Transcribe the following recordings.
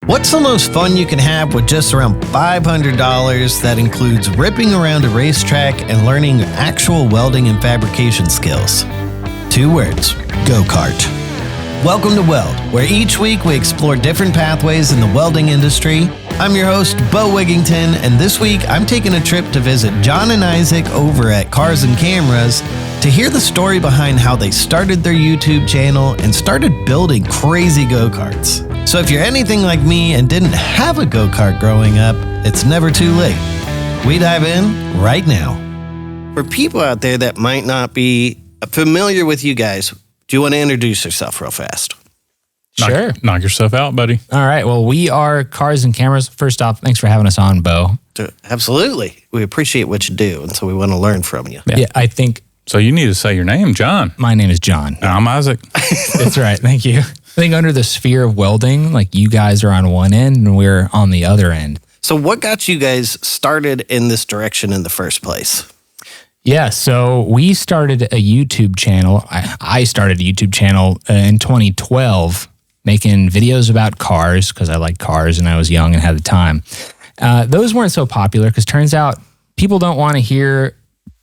What's the most fun you can have with just around $500 that includes ripping around a racetrack and learning actual welding and fabrication skills? 2 words, Go-Kart. Welcome to Weld, where each week we explore different pathways in the welding industry. I'm your host, Beau Wigington, and this week I'm taking a trip to visit John and Isaac over at Cars and Cameras to hear the story behind how they started their YouTube channel and started building crazy go-karts. So if you're anything like me and didn't have a go-kart growing up, it's never too late. We dive in right now. For people out there that might not be familiar with you guys, do you want to introduce yourself real fast? Sure. Knock yourself out, buddy. All right. Well, we are Cars and Cameras. First off, thanks for having us on, Beau. Absolutely. We appreciate what you do, and so we want to learn from you. Yeah, I think... So you need to say your name, John. My name is John. I'm Isaac. That's right. Thank you. I think under the sphere of welding, like you guys are on one end and we're on the other end. So what got you guys started in this direction in the first place? Yeah, so we started a YouTube channel. I started a YouTube channel in 2012 making videos about cars because I like cars and I was young and had the time. Those weren't so popular because turns out people don't want to hear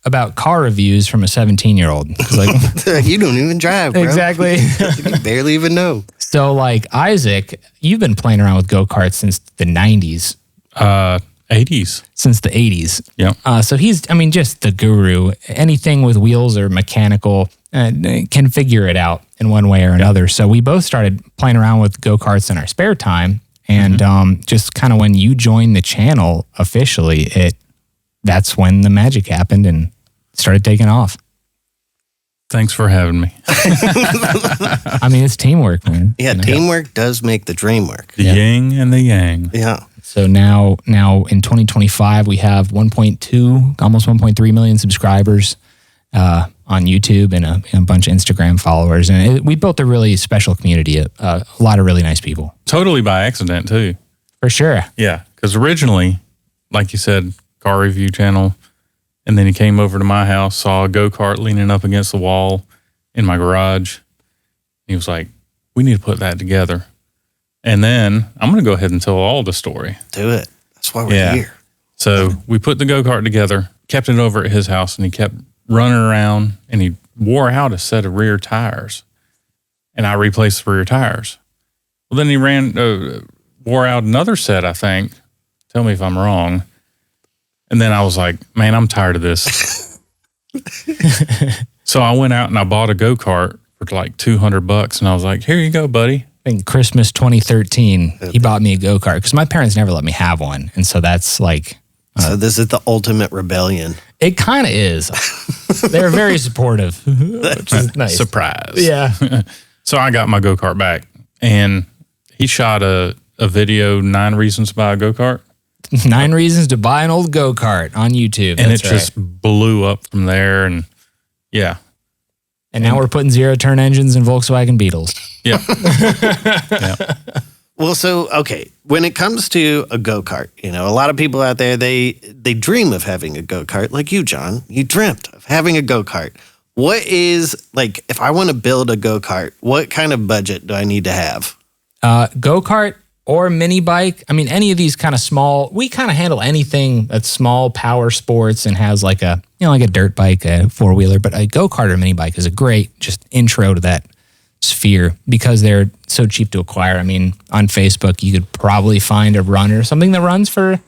about car reviews from a 17-year-old. Like, you don't even drive, bro. Exactly. You barely even know. So like Isaac, you've been playing around with go-karts since the 90s. 80s. Since the 80s. Yeah. So he's, just the guru. Anything with wheels or mechanical can figure it out in one way or another. So we both started playing around with go-karts in our spare time. And just kind of when you joined the channel officially, that's when the magic happened and started taking off. Thanks for having me. It's teamwork, man. Yeah, teamwork does make the dream work. The yin and the yang. Yeah. So now in 2025, we have 1.2, almost 1.3 million subscribers on YouTube and a bunch of Instagram followers. And we built a really special community, a lot of really nice people. Totally by accident, too. For sure. Yeah, because originally, like you said, car review channel, and then he came over to my house, saw a go-kart leaning up against the wall in my garage. He was like, we need to put that together. And then I'm going to go ahead and tell all the story. Do it. That's why we're here. So we put the go-kart together, kept it over at his house, and he kept running around, and he wore out a set of rear tires. And I replaced the rear tires. Well, then he wore out another set, I think. Tell me if I'm wrong. And then I was like, man, I'm tired of this. So I went out and I bought a go-kart for like $200. And I was like, here you go, buddy. I think Christmas 2013, he bought me a go-kart because my parents never let me have one. And so that's like... so this is the ultimate rebellion. It kind of is. They're very supportive, which is nice. Surprise. Yeah. So I got my go-kart back and he shot a video, 9 reasons to buy a go-kart. 9 reasons to buy an old go-kart on YouTube. And just blew up from there. And yeah. And now we're putting 0-turn engines in Volkswagen Beetles. Yeah. Yeah. Well, so, okay, when it comes to a go-kart, a lot of people out there, they dream of having a go-kart like you, John. You dreamt of having a go-kart. What is, like, if I want to build a go-kart, what kind of budget do I need to have? Go-kart or mini bike. Any of these kind of small, we kind of handle anything that's small power sports and has like a, like a dirt bike, a 4-wheeler, but a go-kart or mini bike is a great just intro to that sphere because they're so cheap to acquire. On Facebook, you could probably find a runner, something that runs for $400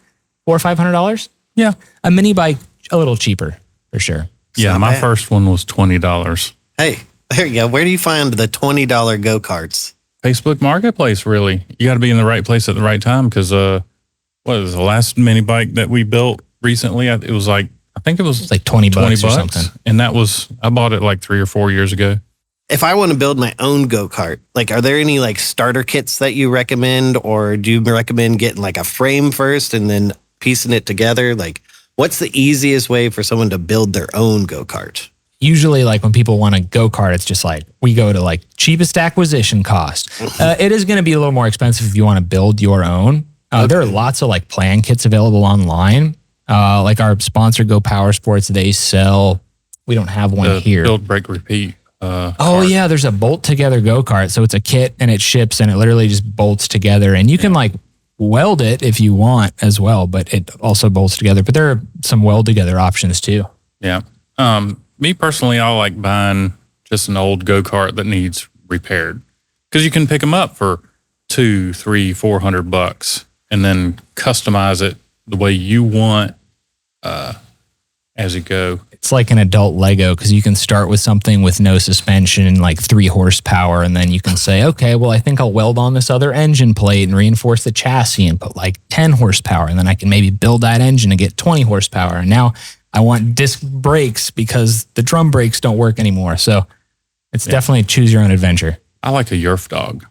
or $500. Yeah. A mini bike, a little cheaper for sure. Yeah. My first one was $20. Hey, there you go. Where do you find the $20 go-karts? Facebook Marketplace, really. You got to be in the right place at the right time because what was the last mini bike that we built recently? It was like, I think it was like $20 or something. And I bought it like 3 or 4 years ago. If I want to build my own go-kart, like, are there any like starter kits that you recommend, or do you recommend getting like a frame first and then piecing it together? Like, what's the easiest way for someone to build their own go-kart? Usually, like when people want a go-kart, it's just like we go to like cheapest acquisition cost. It is going to be a little more expensive if you want to build your own. There are lots of like plan kits available online. Like our sponsor, Go Power Sports, they sell. We don't have one here. Build, break, repeat. Yeah, there's a bolt together go-kart. So it's a kit and it ships and it literally just bolts together. And you can like weld it if you want as well, but it also bolts together. But there are some weld together options too. Yeah. Me personally, I like buying just an old go-kart that needs repaired because you can pick them up for $200, $300, $400 and then customize it the way you want as you go. It's like an adult Lego because you can start with something with no suspension and like 3 horsepower. And then you can say, okay, well, I think I'll weld on this other engine plate and reinforce the chassis and put like 10 horsepower. And then I can maybe build that engine and get 20 horsepower. And now I want disc brakes because the drum brakes don't work anymore. So it's definitely choose your own adventure. I like a Yerf dog.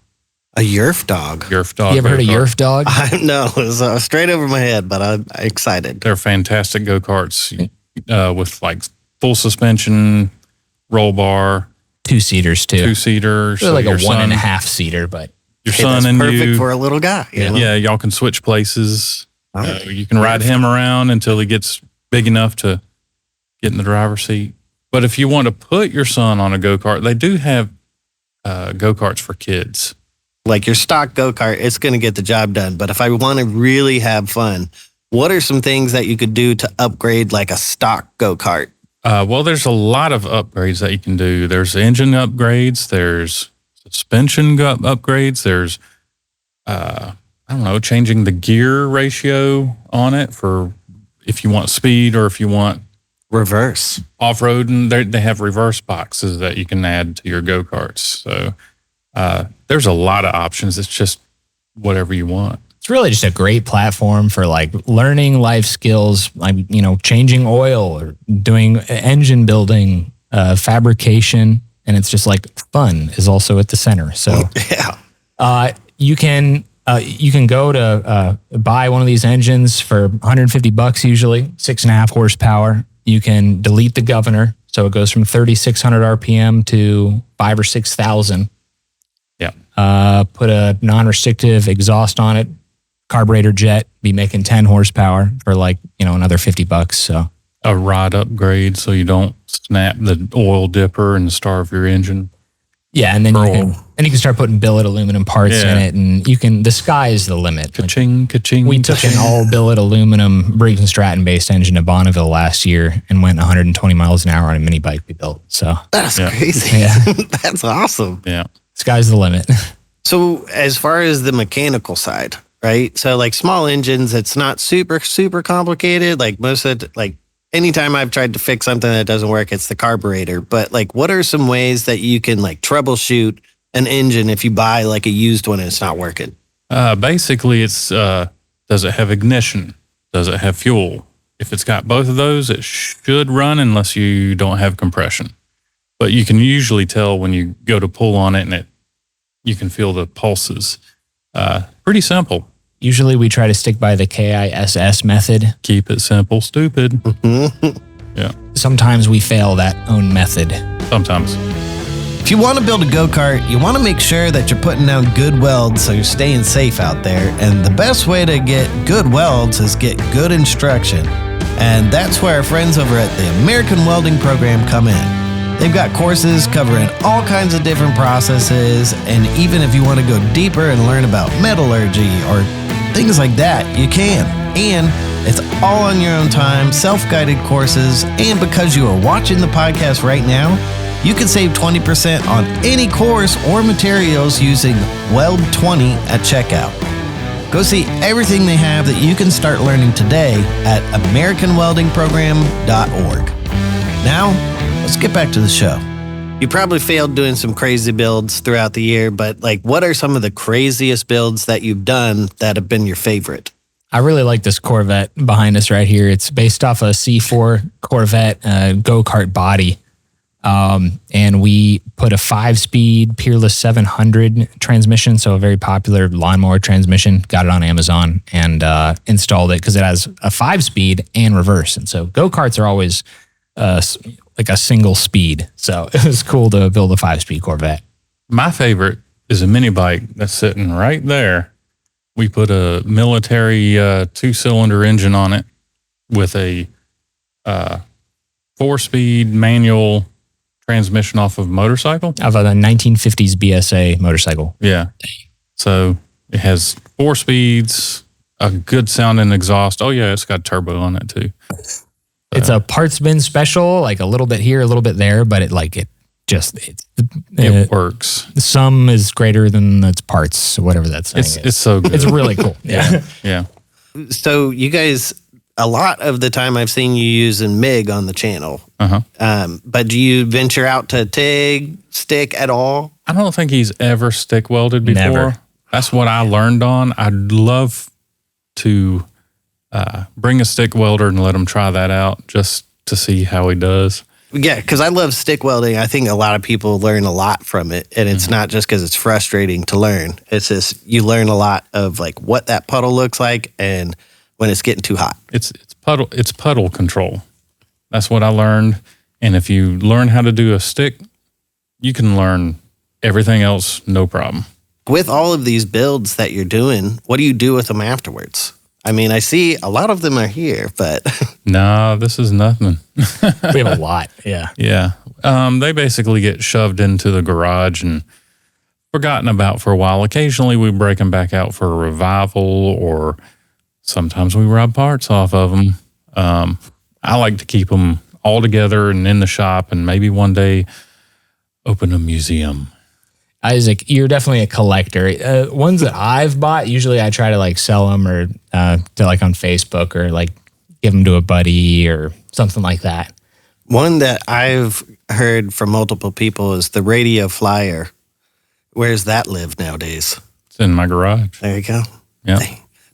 A Yerf dog? Yerf dog. You ever heard of Yerf dog? No, it was straight over my head, but I'm excited. They're fantastic go-karts with like full suspension, roll bar. 2-seaters too. 2-seater. They're like a 1.5-seater, but your son that's and perfect you. for a little guy. You know? Yeah, y'all can switch places. Right. You can ride him around until he gets big enough to get in the driver's seat. But if you want to put your son on a go-kart, they do have go-karts for kids. Like your stock go-kart, it's going to get the job done. But if I want to really have fun, what are some things that you could do to upgrade like a stock go-kart? Well, there's a lot of upgrades that you can do. There's engine upgrades. There's suspension upgrades. There's, changing the gear ratio on it for if you want speed or if you want reverse off-road. And they have reverse boxes that you can add to your go-karts. So there's a lot of options. It's just whatever you want. It's really just a great platform for like learning life skills, like, changing oil or doing engine building, fabrication. And it's just like fun is also at the center. So you can go to buy one of these engines for $150 usually, 6.5 horsepower. You can delete the governor. So it goes from 3,600 RPM to 5,000 or 6,000. Yeah. Put a non-restrictive exhaust on it. Carburetor jet, be making 10 horsepower for like, another $50. So a rod upgrade so you don't snap the oil dipper and starve your engine. Yeah, and then you can start putting billet aluminum parts in it, and the sky is the limit. Ka-ching, ka-ching. We took an all billet aluminum Briggs and Stratton based engine to Bonneville last year and went 120 miles an hour on a mini bike we built. So that's crazy. Yeah. That's awesome. Yeah. Sky's the limit. So as far as the mechanical side, right? So like small engines, it's not super, super complicated. Like most of it, like anytime I've tried to fix something that doesn't work, it's the carburetor. But like, what are some ways that you can like troubleshoot an engine if you buy like a used one and it's not working? Basically, it's does it have ignition? Does it have fuel? If it's got both of those, it should run unless you don't have compression. But you can usually tell when you go to pull on it and you can feel the pulses. Pretty simple. Usually we try to stick by the KISS method. Keep it simple, stupid. Yeah. Sometimes we fail that own method. Sometimes. If you want to build a go-kart, you want to make sure that you're putting down good welds so you're staying safe out there. And the best way to get good welds is get good instruction. And that's where our friends over at the American Welding Program come in. They've got courses covering all kinds of different processes, and even if you want to go deeper and learn about metallurgy or things like that, you can. And it's all on your own time, self-guided courses, and because you are watching the podcast right now, you can save 20% on any course or materials using WELD20 at checkout. Go see everything they have that you can start learning today at AmericanWeldingProgram.org. Now, let's get back to the show. You probably failed doing some crazy builds throughout the year, but like, what are some of the craziest builds that you've done that have been your favorite? I really like this Corvette behind us right here. It's based off a C4 Corvette go-kart body. And we put a 5-speed Peerless 700 transmission, so a very popular lawnmower transmission. Got it on Amazon and installed it because it has a 5-speed and reverse. And so go-karts are always like a single speed. So it was cool to build a 5-speed Corvette. My favorite is a mini bike that's sitting right there. We put a military 2-cylinder engine on it with a 4-speed manual transmission off of a motorcycle. Of a 1950s BSA motorcycle. Yeah. So it has 4 speeds, a good sounding exhaust. Oh yeah, it's got turbo on it too. It's a parts bin special, like a little bit here, a little bit there, but it works. The sum is greater than its parts, whatever that saying is. It's so good. It's really cool. Yeah. Yeah. So you guys, a lot of the time I've seen you using MIG on the channel. But do you venture out to TIG, stick at all? I don't think he's ever stick welded before. Never. That's what I learned on. I'd love to bring a stick welder and let him try that out just to see how he does. Yeah, because I love stick welding. I think a lot of people learn a lot from it. And it's not just because it's frustrating to learn. It's just you learn a lot of like what that puddle looks like and when it's getting too hot. It's puddle control. That's what I learned. And if you learn how to do a stick, you can learn everything else, no problem. With all of these builds that you're doing, what do you do with them afterwards? I mean, I see a lot of them are here, but... No, this is nothing. We have a lot. Yeah. Yeah. They basically get shoved into the garage and forgotten about for a while. Occasionally we break them back out for a revival, or sometimes we rob parts off of them. I like to keep them all together and in the shop, and maybe one day open a museum. Isaac, you're definitely a collector. Ones that I've bought, usually I try to like sell them or to like on Facebook or like give them to a buddy or something like that. One that I've heard from multiple people is the Radio Flyer. Where's that live nowadays? It's in my garage. There you go. Yeah.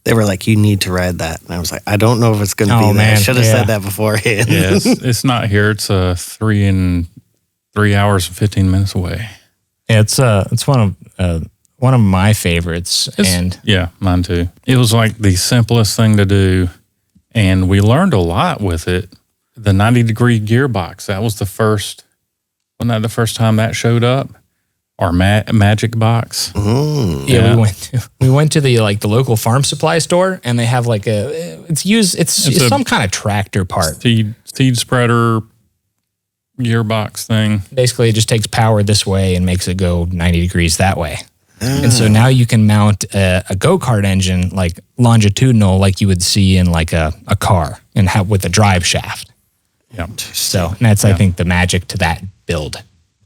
They were like, you need to ride that. And I was like, I don't know if it's going to be there. I should have said that beforehand. Yeah, it's not here. It's 3 hours and 15 minutes away. It's one of my favorites, yeah, mine too. It was like the simplest thing to do, and we learned a lot with it. The 90-degree gearbox, that was the first. Wasn't that the first time that showed up? Our magic box. Yeah, we went to the local farm supply store, and they have like it's some kind of tractor part, seed spreader gearbox thing. Basically, it just takes power this way and makes it go 90 degrees that way. And so now you can mount a go-kart engine like longitudinal, like you would see in like a car, and with a drive shaft. Yeah. So that's I think the magic to that build.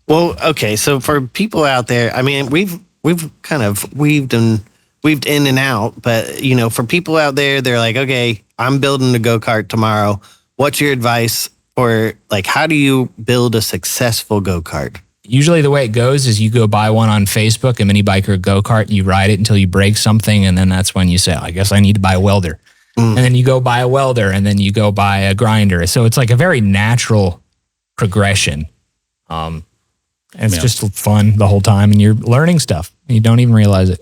Well, okay. So for people out there, I mean, we've kind of weaved in and out, but you know, for people out there, they're like, okay, I'm building a go-kart tomorrow. What's your advice? Or like, how do you build a successful go-kart? Usually the way it goes is you go buy one on Facebook, a mini bike or a go-kart, you ride it until you break something, and then that's when you say, I guess I need to buy a welder. And then you go buy a welder, and then you go buy a grinder. So it's like a very natural progression. And it's just fun the whole time, and you're learning stuff. And you don't even realize it.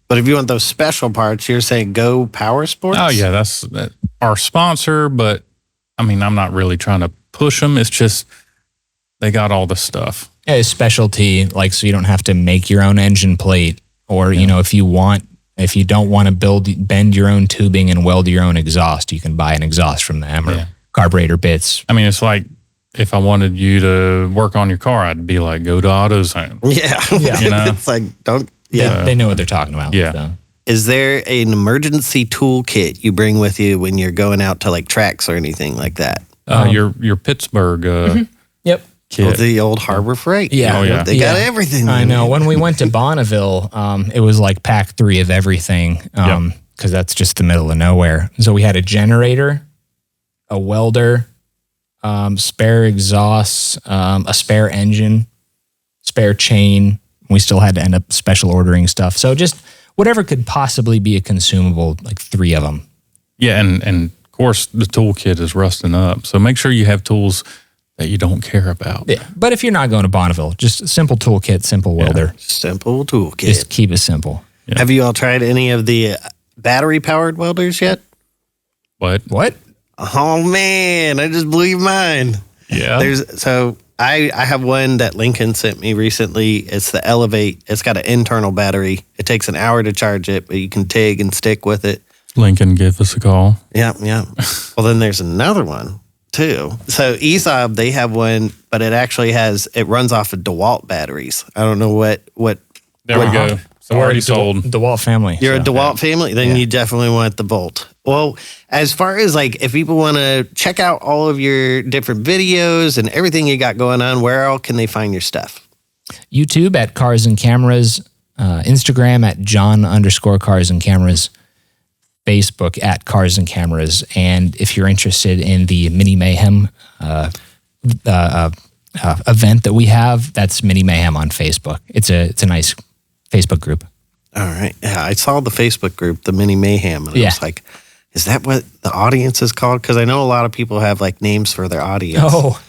But if you want those special parts, you're saying Go Power Sports? Oh, yeah, that's our sponsor, but I mean, I'm not really trying to push them. It's just they got all the stuff. Yeah, it's specialty, like so you don't have to make your own engine plate, or you know, if you don't want to bend your own tubing and weld your own exhaust, you can buy an exhaust from them or carburetor bits. I mean, it's like if I wanted you to work on your car, I'd be like, go to AutoZone. Yeah. You know? It's like, they know what they're talking about. Yeah. So. Is there an emergency toolkit you bring with you when you're going out to like tracks or anything like that? Your Pittsburgh Yep. kit. Well, the old Harbor Freight. Yeah. Oh, yeah. They got everything. I know. When we went to Bonneville, it was like pack 3 of everything because that's just the middle of nowhere. So we had a generator, a welder, spare exhausts, a spare engine, spare chain. We still had to end up special ordering stuff. So just whatever could possibly be a consumable, like 3 of them. Yeah, and of course the toolkit is rusting up. So make sure you have tools that you don't care about. Yeah, but if you're not going to Bonneville, just a simple toolkit, simple welder. Simple toolkit. Just keep it simple. Yeah. Have you all tried any of the battery-powered welders yet? What? Oh, man, I just blew your mind. Yeah. I have one that Lincoln sent me recently. It's the Elevate. It's got an internal battery. It takes an hour to charge it, but you can TIG and stick with it. Lincoln, give us a call. Yeah. Well, then there's another one, too. So ESOB, they have one but it actually it runs off of DeWalt batteries. I don't know what. There we go. So We're already a sold. DeWalt family. You're a so. DeWalt family? Then you definitely want the Volt. Well, as far as like, if people want to check out all of your different videos and everything you got going on, where else can they find your stuff? YouTube at Cars and Cameras, Instagram at John_Cars and Cameras, Facebook at Cars and Cameras. And if you're interested in the Mini Mayhem event that we have, that's Mini Mayhem on Facebook. It's a nice Facebook group. All right. Yeah, I saw the Facebook group, the Mini Mayhem, and I was like, is that what the audience is called? Because I know a lot of people have like names for their audience. Oh,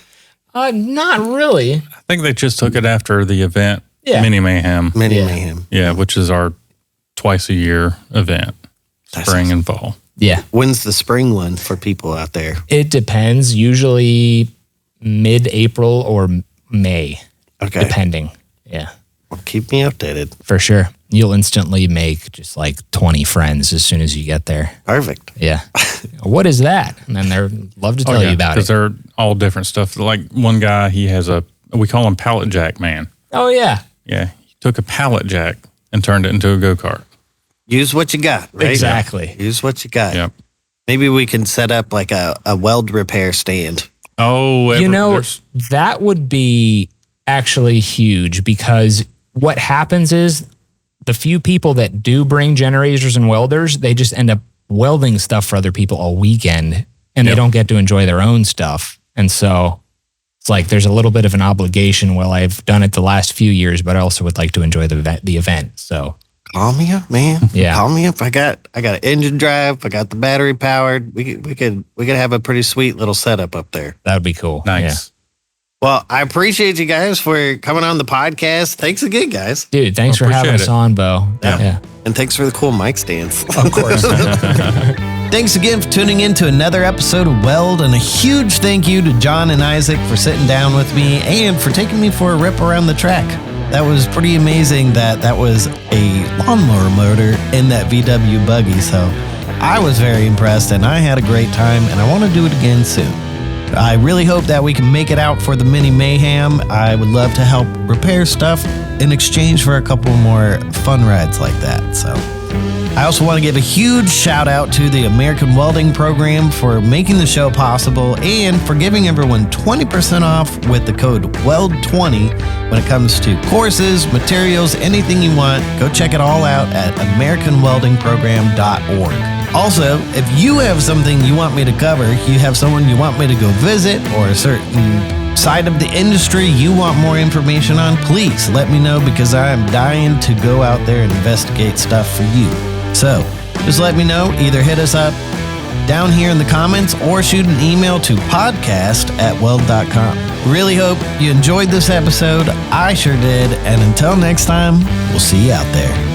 not really. I think they just took it after the event, Yeah. Mini Mayhem. Mini Mayhem. Yeah, which is our twice a year event, spring and fall. Yeah. When's the spring one for people out there? It depends. Usually mid-April or May, Okay. depending. Yeah, Well, keep me updated. for sure. You'll instantly make just like 20 friends as soon as you get there. Perfect. Yeah. What is that? And then they're love to tell you about Because it. they're all different stuff. Like one guy, he has we call him Pallet Jack Man. Oh, yeah. Yeah, he took a pallet jack and turned it into a go-kart. Use what you got, right? Exactly. Use what you got. Yep. Maybe we can set up like a weld repair stand. Oh, That would be actually huge, because what happens is the few people that do bring generators and welders, they just end up welding stuff for other people all weekend, and they don't get to enjoy their own stuff. And so it's like there's a little bit of an obligation. Well, I've done it the last few years, but I also would like to enjoy the event. So Call me up, man. Yeah. Call me up. I got an engine drive. I got the battery powered. We could have a pretty sweet little setup up there. that would be cool. nice. Well, I appreciate you guys for coming on the podcast. Thanks again, guys. Yeah. Dude, thanks for having Appreciate us it. on, Beau. Yeah. And thanks for the cool mic stands. Of course. Thanks again for tuning in to another episode of Weld, and a huge thank you to John and Isaac for sitting down with me and for taking me for a rip around the track. That was pretty amazing that was a lawnmower motor in that VW buggy, so I was very impressed and I had a great time, and I want to do it again soon. I really hope that we can make it out for the Mini Mayhem. I would love to help repair stuff in exchange for a couple more fun rides like that. So I also want to give a huge shout out to the American Welding Program for making the show possible and for giving everyone 20% off with the code WELD20 when it comes to courses, materials, anything you want. Go check it all out at AmericanWeldingProgram.org. Also, if you have something you want me to cover, you have someone you want me to go visit, or a certain side of the industry you want more information on, please let me know, because I am dying to go out there and investigate stuff for you. So just let me know. Either hit us up down here in the comments or shoot an email to podcast@weld.com. Really hope you enjoyed this episode. I sure did. And until next time, we'll see you out there.